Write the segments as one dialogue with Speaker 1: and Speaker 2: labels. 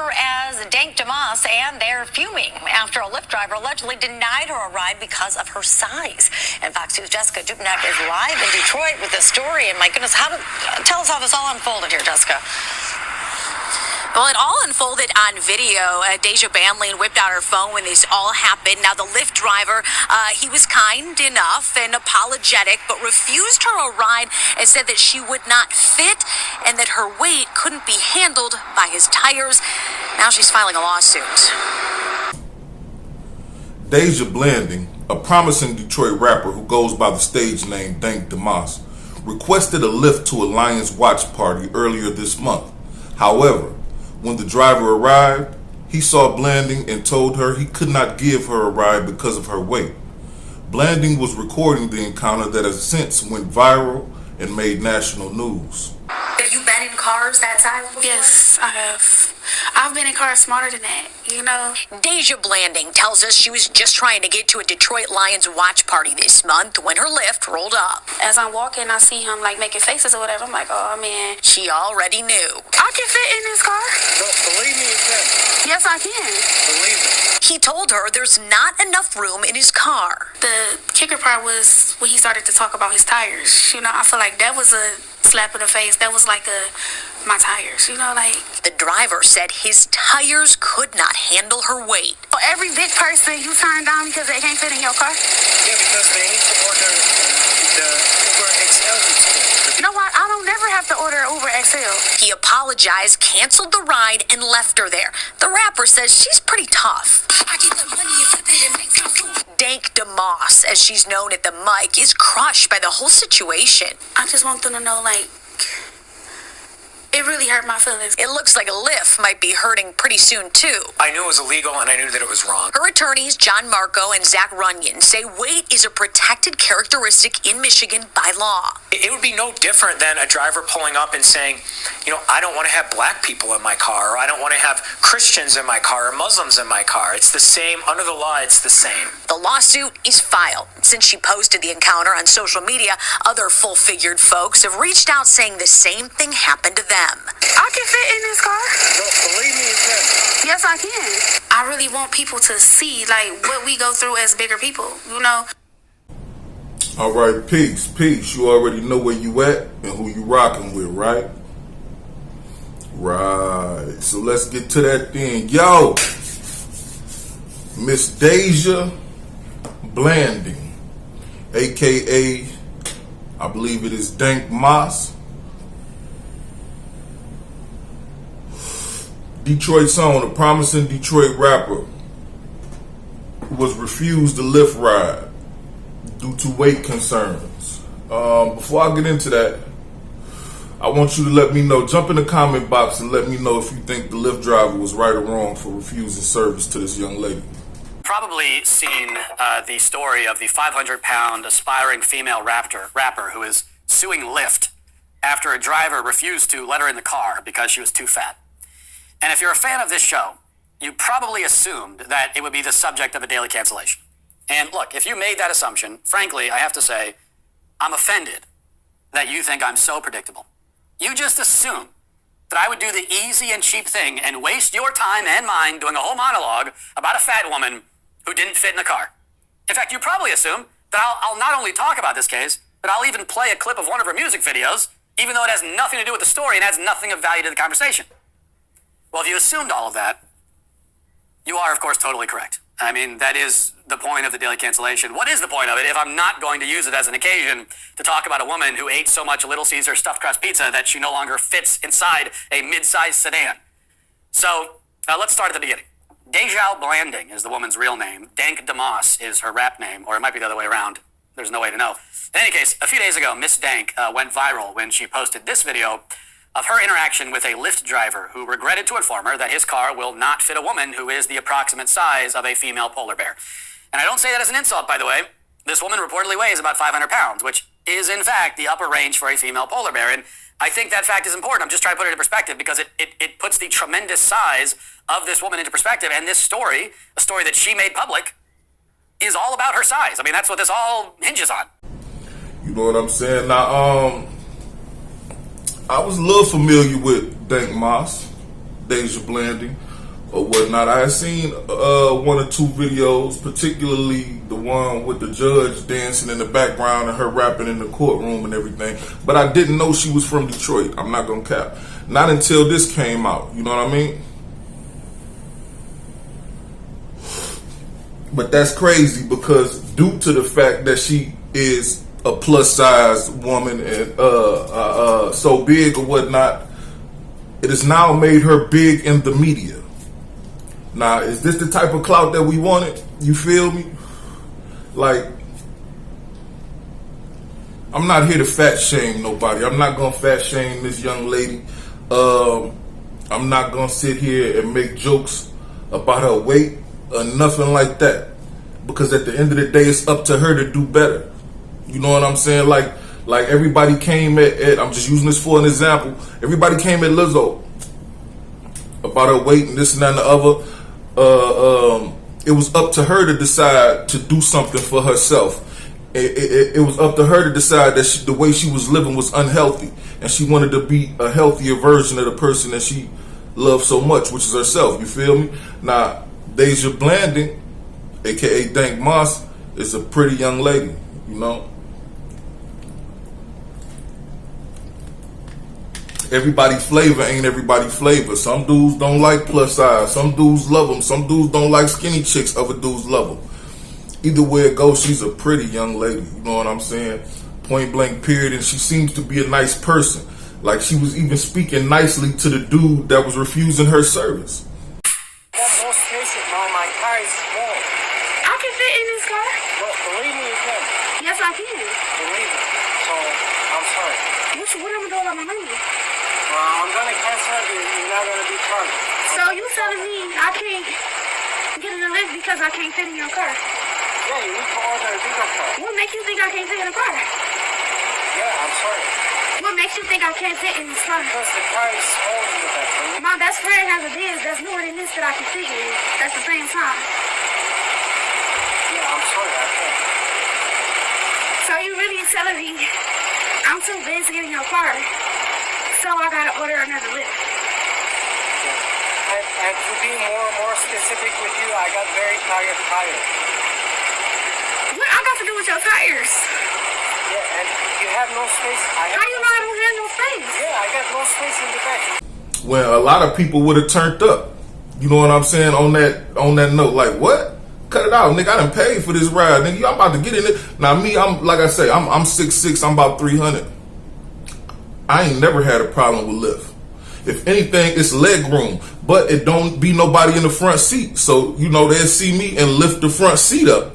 Speaker 1: her as Dank Damas, and they're fuming after a Lyft driver allegedly denied her a ride because of her size. And Fox News' Jessica Dubnak is live in Detroit with this story. And my goodness, tell us how this all unfolded here, Jessica.
Speaker 2: Well, it all unfolded on video. Deja Banley whipped out her phone when this all happened. Now, the Lyft driver, he was kind enough and apologetic, but refused her a ride and said that she would not fit and that her weight couldn't be handled by his tires. Now she's filing a lawsuit.
Speaker 3: Deja Blanding, a promising Detroit rapper who goes by the stage name Dank Damas, requested a Lyft to a Lions watch party earlier this month. However, when the driver arrived, he saw Blanding and told her he could not give her a ride because of her weight. Blanding was recording the encounter that has since went viral and made national news.
Speaker 2: Have you been in cars that size before?
Speaker 4: Yes, I have. I've been in cars smarter than that, you know.
Speaker 2: Deja Blanding tells us she was just trying to get to a Detroit Lions watch party this month when her Lyft rolled up.
Speaker 4: As I'm walking, I see him like making faces or whatever. I'm like, oh man.
Speaker 2: She already knew.
Speaker 4: I can fit in this car.
Speaker 5: No, believe me, you can.
Speaker 4: Yes, I can.
Speaker 5: Believe me.
Speaker 2: He told her there's not enough room in his car.
Speaker 4: The kicker part was when he started to talk about his tires. You know, I feel like that was a slap in the face. That was like my tires, you know, like.
Speaker 2: The driver said his tires could not handle her weight.
Speaker 4: For every big person you turn down because they can't fit in your car?
Speaker 5: Yeah, because they need to order the Uber XL tour.
Speaker 4: You know what? I don't never have to order Uber XL.
Speaker 2: He apologized, canceled the ride, and left her there. The rapper says she's pretty tough.
Speaker 4: I get the money and flip it and make some food.
Speaker 2: Dank Damas, as she's known at the mic, is crushed by the whole situation.
Speaker 4: I just want them to know, like, it really hurt my feelings.
Speaker 2: It looks like a Lyft might be hurting pretty soon, too.
Speaker 5: I knew it was illegal and I knew that it was wrong.
Speaker 2: Her attorneys, John Marco and Zach Runyon, say weight is a protected characteristic in Michigan by law.
Speaker 5: It would be no different than a driver pulling up and saying, you know, I don't want to have black people in my car, or I don't want to have Christians in my car, or Muslims in my car. It's the same. Under the law, it's the same.
Speaker 2: The lawsuit is filed. Since she posted the encounter on social media, other full-figured folks have reached out saying the same thing happened to them.
Speaker 4: I can fit in this car.
Speaker 5: No, believe me, you can.
Speaker 4: Yes, I can. I really want people to see, like, what we go through as bigger people, you know?
Speaker 3: All right, peace. You already know where you at and who you rocking with, right? Right. So let's get to that thing. Yo, Miss Deja Blanding, a.k.a. I believe it is Dank Damas, Detroit's own, a promising Detroit rapper, was refused a Lyft ride due to weight concerns. Before I get into that, I want you to let me know, jump in the comment box and let me know if you think the Lyft driver was right or wrong for refusing service to this young lady.
Speaker 6: Probably seen the story of the 500-pound aspiring female rapper who is suing Lyft after a driver refused to let her in the car because she was too fat. And if you're a fan of this show, you probably assumed that it would be the subject of a daily cancellation. And look, if you made that assumption, frankly, I have to say, I'm offended that you think I'm so predictable. You just assumed that I would do the easy and cheap thing and waste your time and mine doing a whole monologue about a fat woman who didn't fit in the car. In fact, you probably assume that I'll not only talk about this case, but I'll even play a clip of one of her music videos, even though it has nothing to do with the story and has nothing of value to the conversation. Well, if you assumed all of that, you are, of course, totally correct. I mean, that is the point of the daily cancellation. What is the point of it if I'm not going to use it as an occasion to talk about a woman who ate so much Little Caesar stuffed crust pizza that she no longer fits inside a mid-sized sedan? So let's start at the beginning. Deja Blanding is the woman's real name. Dank Damas is her rap name, or it might be the other way around. There's no way to know. In any case, a few days ago, Miss Dank went viral when she posted this video of her interaction with a Lyft driver who regretted to inform her that his car will not fit a woman who is the approximate size of a female polar bear. And I don't say that as an insult, by the way. This woman reportedly weighs about 500 pounds, which is, in fact, the upper range for a female polar bear. And I think that fact is important. I'm just trying to put it into perspective because it puts the tremendous size of this woman into perspective. And this story, a story that she made public, is all about her size. I mean, that's what this all hinges on.
Speaker 3: You know what I'm saying? Now, I was a little familiar with Dank Damas, Deja Blanding. or whatnot. I had seen one or two videos, particularly the one with the judge dancing in the background and her rapping in the courtroom and everything. But I didn't know she was from Detroit. I'm not gonna cap. Not until this came out. You know what I mean? But that's crazy because due to the fact that she is a plus size woman and so big or whatnot, it has now made her big in the media. Now, is this the type of clout that we wanted? You feel me? Like, I'm not here to fat shame nobody. I'm not gonna fat shame this young lady. I'm not gonna sit here and make jokes about her weight or nothing like that, because at the end of the day, it's up to her to do better. You know what I'm saying? Like everybody came at I'm just using this for an example. Everybody came at Lizzo about her weight and this and that and the other. It was up to her to decide to do something for herself. It was up to her to decide that the way she was living was unhealthy, and she wanted to be a healthier version of the person that she loved so much, which is herself. You feel me? Now, Deja Blanding, aka Dank Moss, is a pretty young lady. You know, everybody flavor ain't everybody flavor. Some dudes don't like plus size. Some dudes love them. Some dudes don't like skinny chicks. Other dudes love them. Either way it goes, she's a pretty young lady. You know what I'm saying? Point blank period. And she seems to be a nice person. Like, she was even speaking nicely to the dude that was refusing her service.
Speaker 7: That's no space, Mom. My car is small.
Speaker 4: I can fit in this car.
Speaker 7: Well, believe me, you can.
Speaker 4: Yes, I can.
Speaker 7: Believe me. So, I'm sorry.
Speaker 4: What am I doing about my money?
Speaker 7: Well, I'm gonna cancel it. You're not gonna be charged.
Speaker 4: So you telling me I can't get in the Lyft because I can't fit in your car?
Speaker 7: Yeah, you need to order a bigger car.
Speaker 4: What makes you think I can't fit in the car?
Speaker 7: Yeah, I'm sorry.
Speaker 4: What makes you think I can't fit in this car?
Speaker 7: Because the car is small in the back.
Speaker 4: My best friend has a Biz that's newer than this that I can fit in at the same time.
Speaker 7: Yeah, I'm sorry. I can't.
Speaker 4: So you really telling me I'm too big to get in your car, so I gotta order another Lyft?
Speaker 7: And to be more specific with you, I got very tired tires.
Speaker 4: What I got to do with your tires?
Speaker 7: Yeah, and you have no space.
Speaker 4: How you know I don't have no space?
Speaker 7: Yeah, I got no space in the back.
Speaker 3: Well, a lot of people would have turned up. You know what I'm saying? On that note, like, what? Cut it out, nigga. I done paid for this ride, nigga. I'm about to get in it. Now, me, I'm like I say, I'm 6'6", I'm about 300. I ain't never had a problem with Lyft. If anything, it's leg room, but it don't be nobody in the front seat. So, you know, they'll see me and lift the front seat up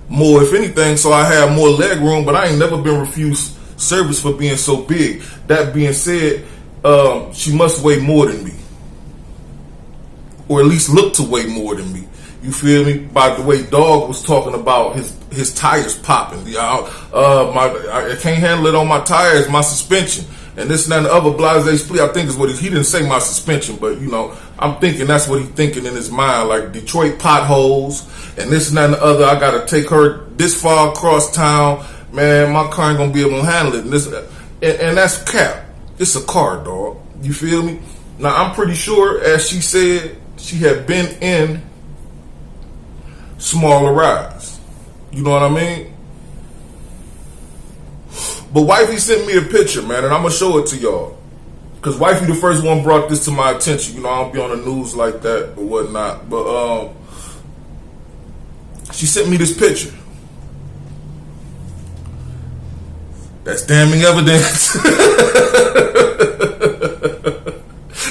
Speaker 3: more, if anything, so I have more leg room, but I ain't never been refused service for being so big. That being said, she must weigh more than me, or at least look to weigh more than me. You feel me? By the way, Dog was talking about his tires popping. I can't handle it on my tires, my suspension, and this and that and the other blase split. I think is what he didn't say my suspension, but you know, I'm thinking that's what he's thinking in his mind, like Detroit potholes and this and that and the other. I gotta take her this far across town, man. My car ain't gonna be able to handle it. And that's cap. It's a car, dog. You feel me? Now I'm pretty sure, as she said, she had been in smaller rides. You know what I mean? But Wifey sent me a picture, man, and I'm gonna show it to y'all. Cause Wifey the first one brought this to my attention. You know, I don't be on the news like that or whatnot. But she sent me this picture. That's damning evidence.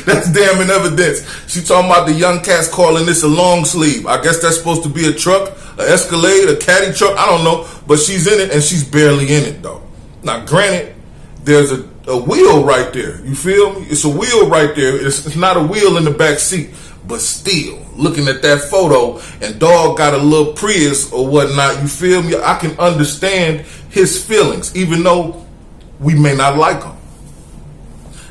Speaker 3: That's damning evidence. She talking about the young cats calling this a long sleeve. I guess that's supposed to be a truck, an Escalade, a caddy truck. I don't know. But she's in it, and she's barely in it, though. Now, granted, there's a wheel right there. You feel me? It's a wheel right there. It's not a wheel in the back seat. But still, looking at that photo, and Dog got a little Prius or whatnot, you feel me? I can understand his feelings, even though we may not like him.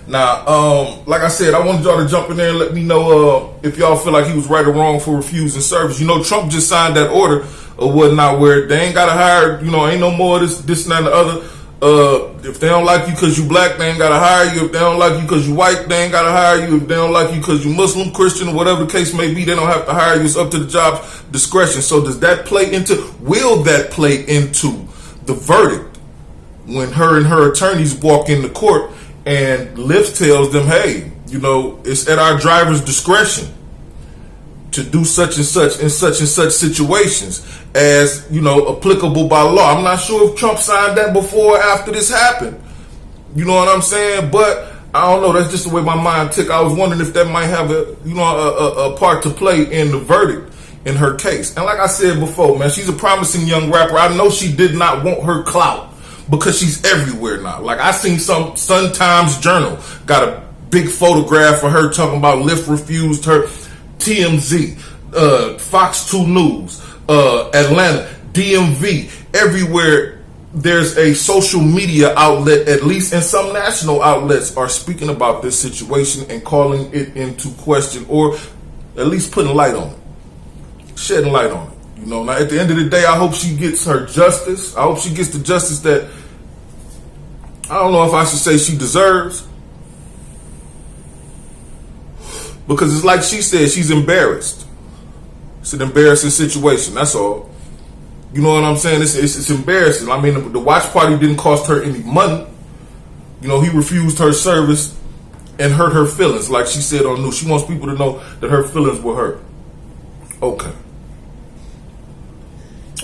Speaker 3: Now, like I said, I wanted y'all to jump in there and let me know if y'all feel like he was right or wrong for refusing service. You know, Trump just signed that order or whatnot where they ain't got to hire, you know, ain't no more of this and that and the other. If they don't like you because you black, they ain't gotta hire you. If they don't like you because you white, they ain't gotta hire you. If they don't like you because you Muslim, Christian, or whatever the case may be, they don't have to hire you. It's up to the job's discretion. So will that play into the verdict when her and her attorneys walk into court and Lyft tells them, hey, it's at our driver's discretion to do such and such in such and such situations as, applicable by law. I'm not sure if Trump signed that before or after this happened. You know what I'm saying? But I don't know. That's just the way my mind tick. I was wondering if that might have a part to play in the verdict in her case. And like I said before, man, she's a promising young rapper. I know she did not want her clout because she's everywhere now. Like I seen some Sun Times Journal got a big photograph of her talking about Lyft refused her. TMZ, Fox 2 News, Atlanta, DMV, everywhere there's a social media outlet, at least, and some national outlets are speaking about this situation and calling it into question, or at least putting light on it, shedding light on it. Now at the end of the day, I hope she gets her justice. I hope she gets the justice that, I don't know if I should say she deserves. Because it's like she said, she's embarrassed. It's an embarrassing situation. That's all. You know what I'm saying? It's embarrassing. I mean, the watch party didn't cost her any money. He refused her service and hurt her feelings. Like she said on news, she wants people to know that her feelings were hurt. Okay.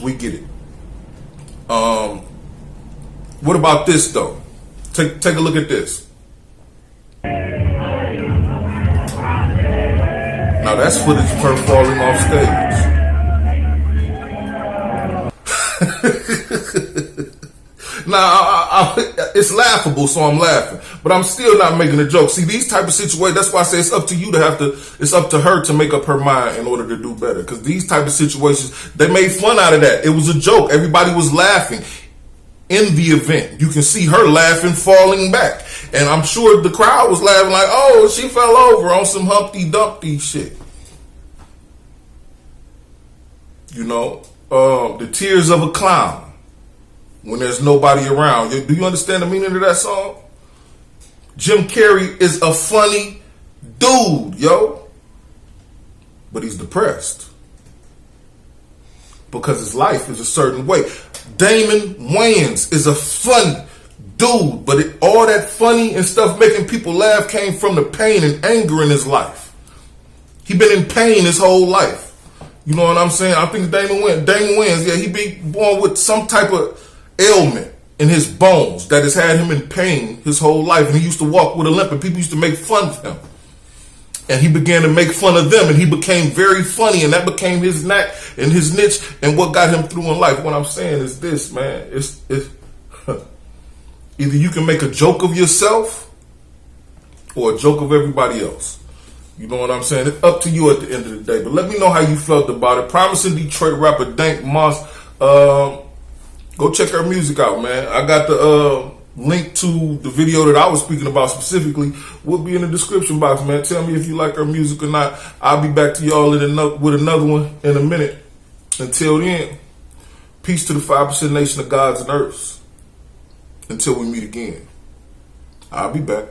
Speaker 3: We get it. What about this, though? Take a look at this. Now that's footage of her falling off stage. Now, it's laughable, so I'm laughing. But I'm still not making a joke. See, these type of situations, that's why I say it's up to you it's up to her to make up her mind in order to do better. Because these type of situations, they made fun out of that. It was a joke. Everybody was laughing in the event. You can see her laughing, falling back. And I'm sure the crowd was laughing like, oh, she fell over on some Humpty Dumpty shit. The tears of a clown when there's nobody around. Do you understand the meaning of that song? Jim Carrey is a funny dude, yo. But he's depressed because his life is a certain way. Damon Wayans is a funny dude, but all that funny and stuff making people laugh came from the pain and anger in his life. He been in pain his whole life. You know what I'm saying? I think Damon Wayans, yeah, he be born with some type of ailment in his bones that has had him in pain his whole life. And he used to walk with a limp, and people used to make fun of him. And he began to make fun of them, and he became very funny, and that became his knack and his niche and what got him through in life. What I'm saying is this, man. It's either you can make a joke of yourself or a joke of everybody else. You know what I'm saying? It's up to you at the end of the day. But let me know how you felt about it. Promising Detroit rapper Dank Moss. Go check her music out, man. I got the link to the video that I was speaking about specifically will be in the description box, man. Tell me if you like her music or not. I'll be back to y'all with another one in a minute. Until then, peace to the 5% nation of gods and earths. Until we meet again. I'll be back.